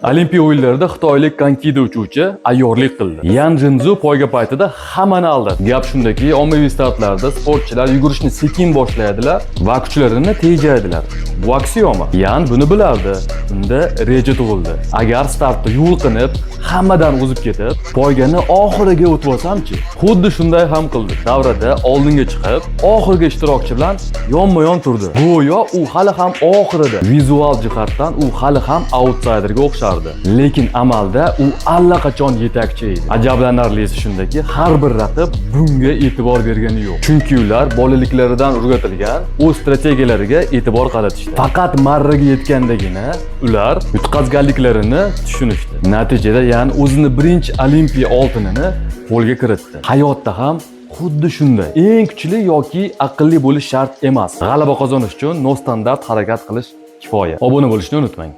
Olimpiya o'yinlarida xitoylik konkida uchuvchi ayyorlik qildi. Yan Jinzu poyga paytida hammani aldadi. Gap shundaki, ommaviy startlarda sportchilar yugurishni sekin boshlaydilar va kuchlarini tejaydilar. Bu aksioma. Yan buni bilardi. Unda reja tug'ildi. Agar startda yulqinib, hammadan o'zib ketib, poygani oxiriga o'tib olsam-chi? Xuddi shunday ham qildi. Davrada oldinga chiqib, oxirgi ishtirokchi bilan yonma-yon turdi. Go'yo u hali ham oxirida. Vizual jihatdan u hali ham outsiderga o'xshardi. Lekin amalda u allaqachon yetakchi edi. Ajablanarlisi shundaki, har bir raqib bunga e'tibor bergani yo'q. Chunki ular bolaliklaridan o'rgatilgan o'z strategiyalariga e'tibor qaratishdi. Faqat marraga yetgandagina ular yutqazganliklarini tushunishdi. Natijada Yan o'zini birinchi Olimpiya oltinini qo'lga kiritdi. Hayotda ham xuddi shunday. Eng kuchli yoki aqlli bo'lish shart emas. G'alaba qozonish uchun nostandart harakat qilish kifoya. Obuna bo'lishni unutmang.